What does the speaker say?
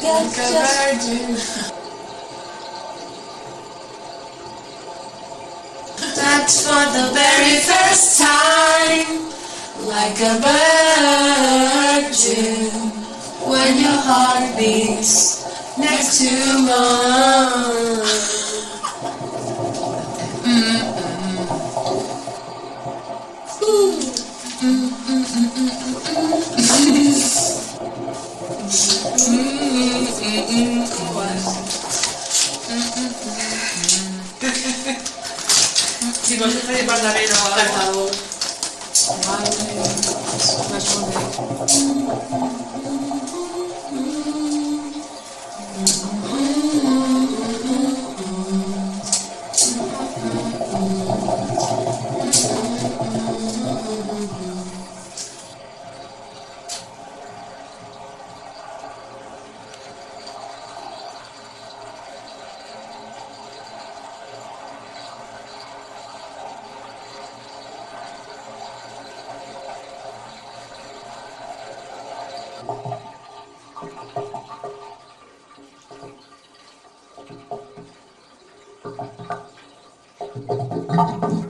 like a virgin. That's for the very first time, like a virgin, when your heart beats next to mine. Si vos estáis parlament o Per favor. Thank you.